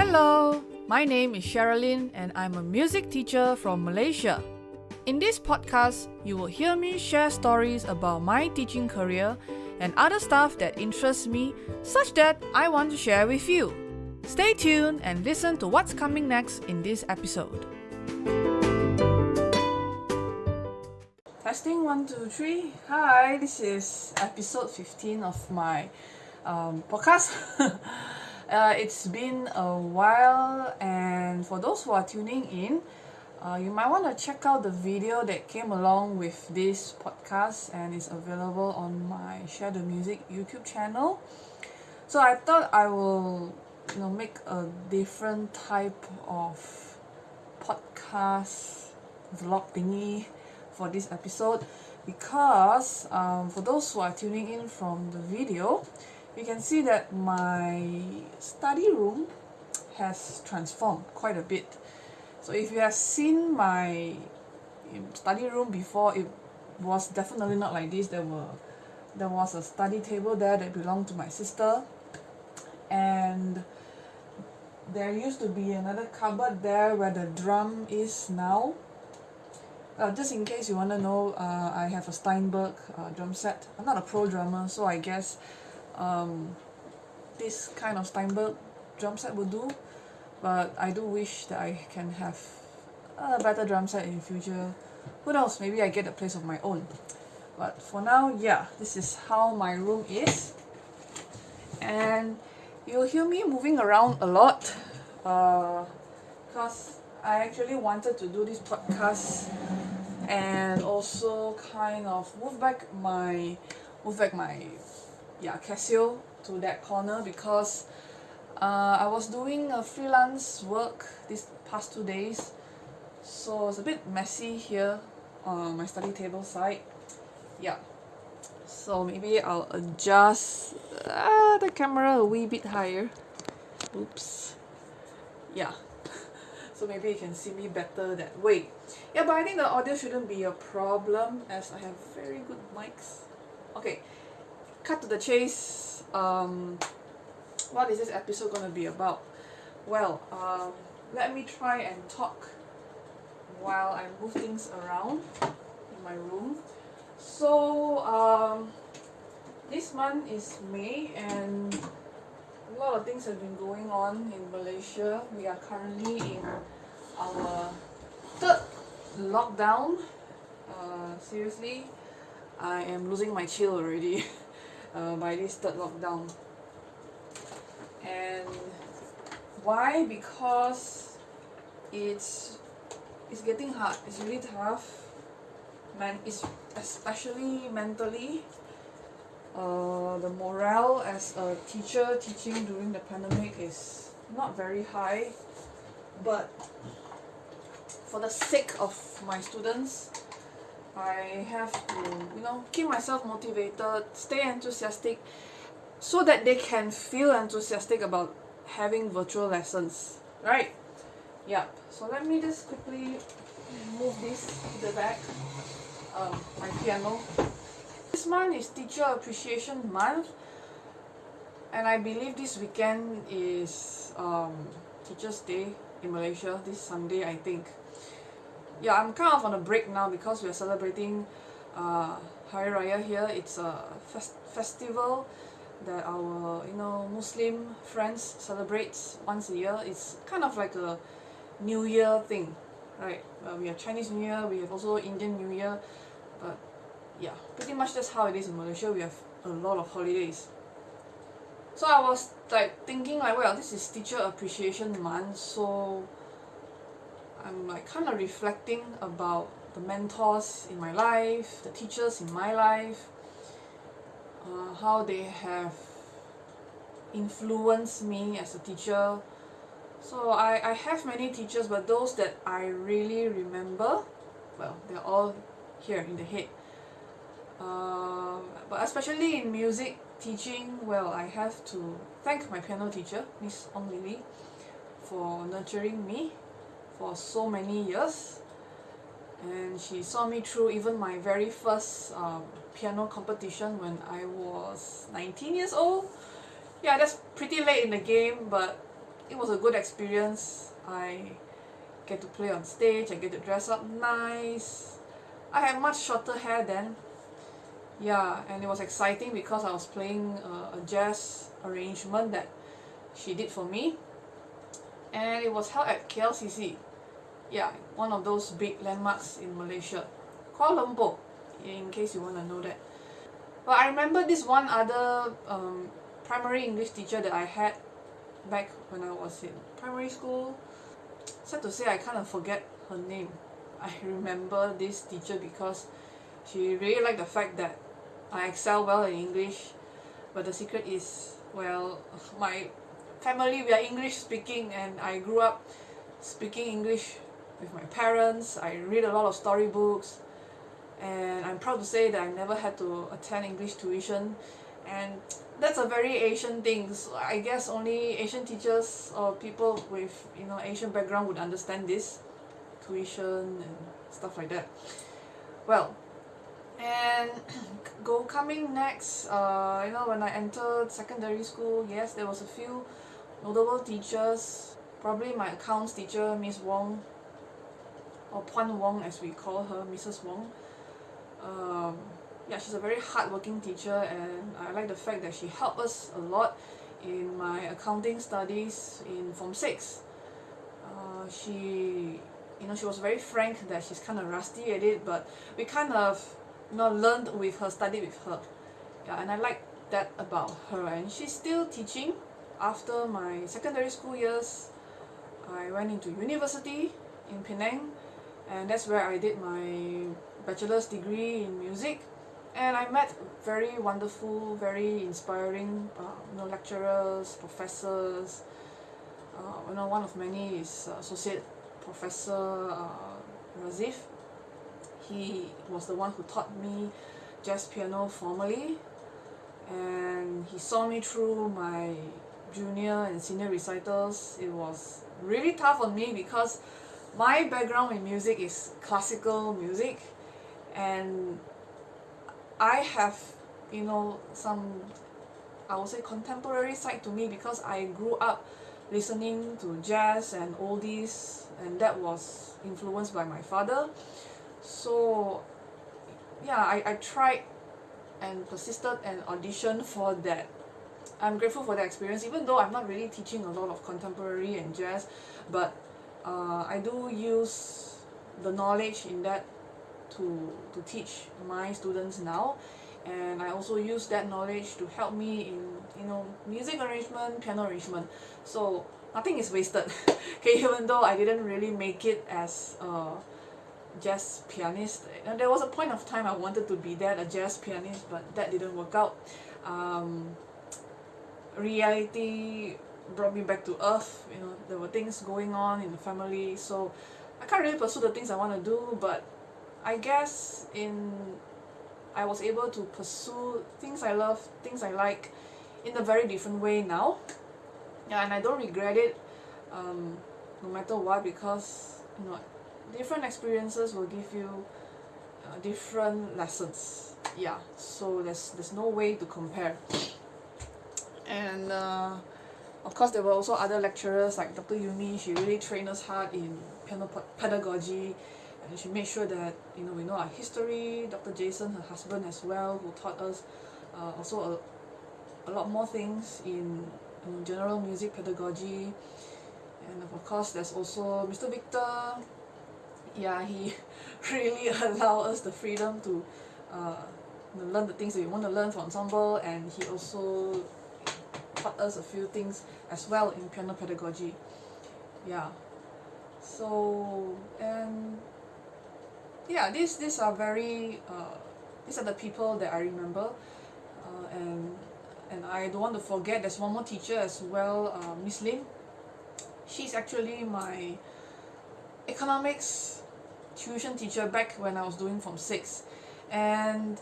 Hello, my name is Sherilyn and I'm a music teacher from Malaysia. In this podcast, you will hear me share stories about my teaching career and other stuff that interests me, such that I want to share with you. Stay tuned and listen to what's coming next in this episode. Testing 1, 2, 3. Hi, this is episode 15 of my podcast. It's been a while, and for those who are tuning in, you might want to check out the video that came along with this podcast and is available on my Share the Music YouTube channel. So I thought I will make a different type of podcast vlog thingy for this episode, because for those who are tuning in from the video, you can see that my study room has transformed quite a bit. So if you have seen my study room before, it was definitely not like this. There was a study table there that belonged to my sister, and there used to be another cupboard there where the drum is now. Just in case you want to know, I have a Steinberg drum set. I'm not a pro drummer, so I guess this kind of Steinberg drum set will do, but I do wish that I can have a better drum set in the future. Who knows, maybe I get a place of my own. But for now, yeah, this is how my room is, and you'll hear me moving around a lot because I actually wanted to do this podcast and also kind of move back my Casio to that corner, because I was doing a freelance work these past 2 days, so it's a bit messy here on my study table side. Yeah, so maybe I'll adjust the camera a wee bit higher. Oops. Yeah. So maybe you can see me better that way. Yeah, but I think the audio shouldn't be a problem as I have very good mics. Okay, cut to the chase. What is this episode going to be about? Well, let me try and talk while I move things around in my room. So, this month is May, and a lot of things have been going on in Malaysia. We are currently in our third lockdown. Seriously, I am losing my chill already by this third lockdown. And why? Because it's getting hard. It's really tough. It's especially mentally. The morale as a teacher teaching during the pandemic is not very high, but for the sake of my students, I have to keep myself motivated, stay enthusiastic, so that they can feel enthusiastic about having virtual lessons, right? Yeah, so let me just quickly move this to the back, my piano. This month is Teacher Appreciation Month, and I believe this weekend is Teachers' Day in Malaysia, this Sunday I think. Yeah, I'm kind of on a break now because we're celebrating Hari Raya here. It's a festival that our Muslim friends celebrates once a year. It's kind of like a New Year thing, right? We have Chinese New Year, we have also Indian New Year, but yeah, pretty much that's how it is in Malaysia. We have a lot of holidays. So I was thinking well, this is Teacher Appreciation Month, so I'm kind of reflecting about the mentors in my life, the teachers in my life, how they have influenced me as a teacher. So I have many teachers, but those that I really remember, well, they're all here in the head. But especially in music teaching, well, I have to thank my piano teacher, Miss Ong Lily, for nurturing me for so many years. And she saw me through even my very first piano competition when I was 19 years old. Yeah, that's pretty late in the game, but it was a good experience. I get to play on stage, I get to dress up nice. I had much shorter hair then. Yeah, and it was exciting because I was playing a jazz arrangement that she did for me, and it was held at KLCC. Yeah, one of those big landmarks in Malaysia, Kuala Lumpur, in case you want to know that. But I remember this one other primary English teacher that I had back when I was in primary school. Sad to say, I kind of forget her name. I remember this teacher because she really liked the fact that I excel well in English, but the secret is, well, my family, we are English speaking, and I grew up speaking English with my parents. I read a lot of storybooks, and I'm proud to say that I never had to attend English tuition, and that's a very Asian thing. So I guess only Asian teachers or people with Asian background would understand this tuition and stuff like that. Well, and coming next, when I entered secondary school, yes, there was a few notable teachers. Probably my accounts teacher, Miss Wong, or Puan Wong as we call her, Mrs. Wong. Yeah, she's a very hardworking teacher, and I like the fact that she helped us a lot in my accounting studies in Form 6. She was very frank that she's kind of rusty at it, but we kind of learned with her, studied with her. Yeah, and I like that about her. And she's still teaching. After my secondary school years, I went into university in Penang, and that's where I did my bachelor's degree in music. And I met very wonderful, very inspiring lecturers, professors. One of many is Associate Professor Razif. He was the one who taught me jazz piano formally, and he saw me through my junior and senior recitals. It was really tough on me because my background in music is classical music, and I have some, I would say, contemporary side to me because I grew up listening to jazz and oldies, and that was influenced by my father. So yeah, I tried and persisted and auditioned for that. I'm grateful for that experience, even though I'm not really teaching a lot of contemporary and jazz, but I do use the knowledge in that to teach my students now, and I also use that knowledge to help me in music arrangement, piano arrangement. So nothing is wasted. Okay, even though I didn't really make it as a jazz pianist, and there was a point of time I wanted to be that, a jazz pianist, but that didn't work out. Reality brought me back to earth. There were things going on in the family, so I can't really pursue the things I want to do, but I guess I was able to pursue things I love, things I like, in a very different way now. Yeah, and I don't regret it, no matter what, because different experiences will give you different lessons. Yeah, so there's no way to compare. And of course, there were also other lecturers like Dr. Yumi. She really trained us hard in piano pedagogy, and she made sure that we know our history. Dr. Jason, her husband as well, who taught us also a lot more things in general music pedagogy. And of course, there's also Mr. Victor. Yeah, he really allowed us the freedom to learn the things that we want to learn for ensemble, and he also taught us a few things as well in piano pedagogy. Yeah. So, and yeah, these are very these are the people that I remember, and I don't want to forget. There's one more teacher as well, Miss Lim. She's actually my economics tuition teacher back when I was doing Form 6, and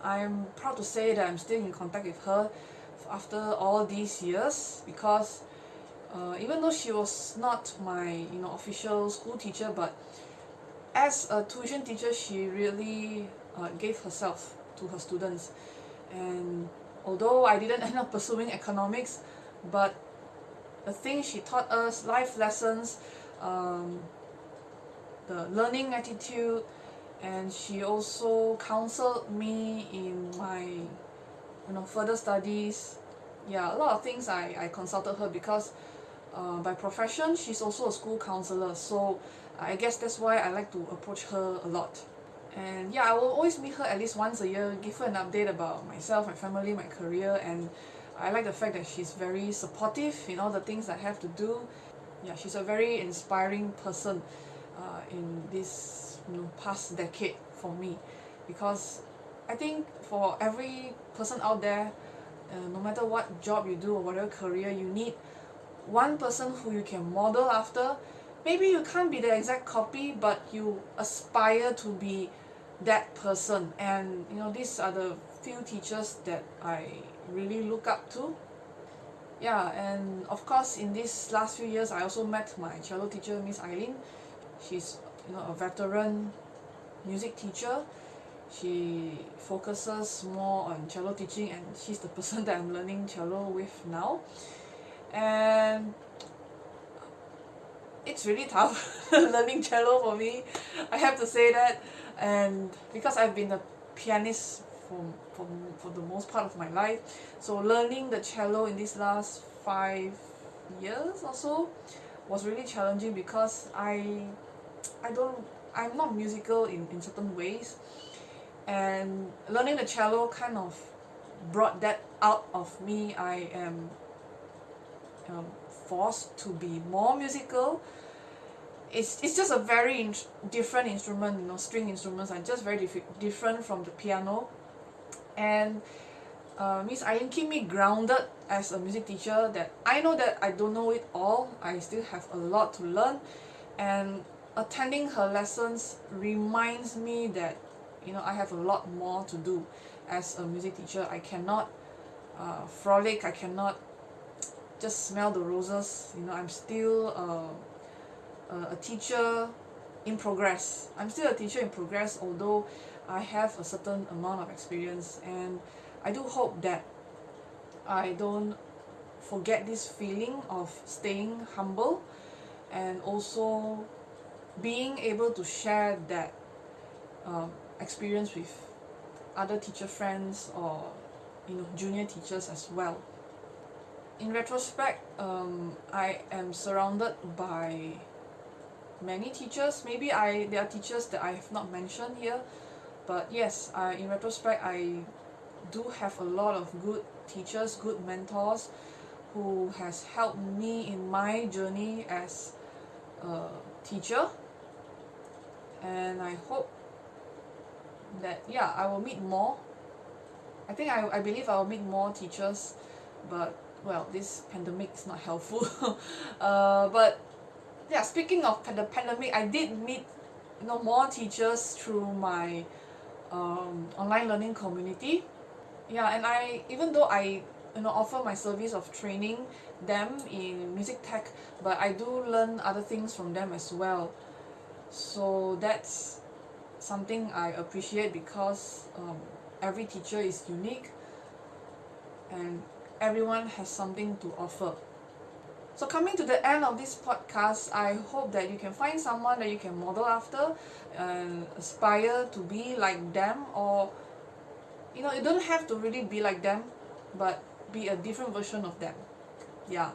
I'm proud to say that I'm still in contact with her after all these years, because even though she was not my official school teacher, but as a tuition teacher she really gave herself to her students. And although I didn't end up pursuing economics, but the things she taught us, life lessons, the learning attitude, and she also counseled me in my further studies. Yeah, a lot of things I consulted her because by profession she's also a school counselor, so I guess that's why I like to approach her a lot. And yeah, I will always meet her at least once a year, give her an update about myself, my family, my career, and I like the fact that she's very supportive in all the things I have to do. Yeah, she's a very inspiring person in this past decade for me, because I think for every person out there, no matter what job you do or whatever career, you need one person who you can model after. Maybe you can't be the exact copy, but you aspire to be that person. And these are the few teachers that I really look up to. Yeah, and of course in these last few years I also met my cello teacher, Miss Eileen. She's a veteran music teacher. She focuses more on cello teaching, and she's the person that I'm learning cello with now. And it's really tough learning cello for me, I have to say that. And because I've been a pianist for the most part of my life, so learning the cello in these last 5 years or so was really challenging, because I'm not musical in certain ways, and learning the cello kind of brought that out of me. I am forced to be more musical. It's just a very different instrument. String instruments are just very different from the piano. And Miss Eileen keep me grounded as a music teacher, that I know that I don't know it all, I still have a lot to learn. And attending her lessons reminds me that I have a lot more to do as a music teacher. I cannot frolic, I cannot just smell the roses. I'm still a teacher in progress. I'm still a teacher in progress, although I have a certain amount of experience. And I do hope that I don't forget this feeling of staying humble, and also being able to share that experience with other teacher friends, or junior teachers as well. In retrospect, I am surrounded by many teachers. Maybe there are teachers that I have not mentioned here, but yes, in retrospect I do have a lot of good teachers, good mentors, who has helped me in my journey as a teacher. And I hope that I will meet more. I believe I will meet more teachers, but well, this pandemic is not helpful. But yeah, speaking of the pandemic, I did meet more teachers through my online learning community. Yeah, and even though I offer my service of training them in music tech, but I do learn other things from them as well. So that's something I appreciate, because every teacher is unique and everyone has something to offer. So coming to the end of this podcast, I hope that you can find someone that you can model after and aspire to be like them, or you don't have to really be like them, but be a different version of them. Yeah.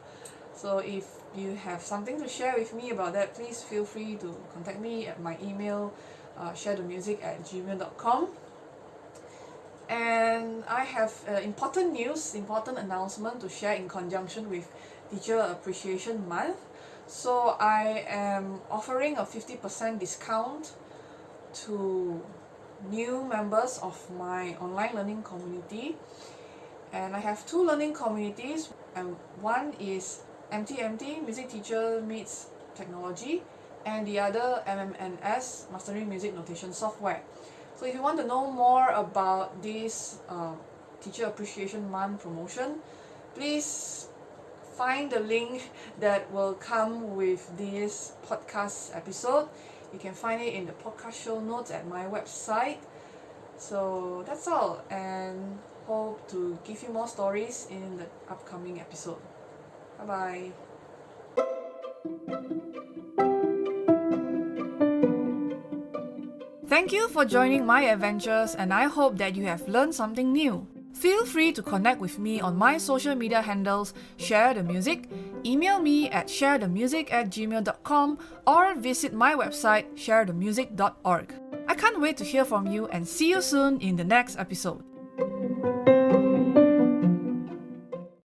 So if you have something to share with me about that, please feel free to contact me at my email, sharethemusic@gmail.com. And I have important announcement to share in conjunction with Teacher Appreciation Month. So I am offering a 50% discount to new members of my online learning community. And I have 2 learning communities, and one is MTMT, Music Teacher Meets Technology, and the other MMNS, Mastering Music Notation Software. So if you want to know more about this Teacher Appreciation Month promotion, please find the link that will come with this podcast episode. You can find it in the podcast show notes at my website. So that's all, and hope to give you more stories in the upcoming episode. Bye bye. Thank you for joining my adventures, and I hope that you have learned something new. Feel free to connect with me on my social media handles, Share the Music, email me at sharethemusic@gmail.com, or visit my website sharethemusic.org. I can't wait to hear from you and see you soon in the next episode.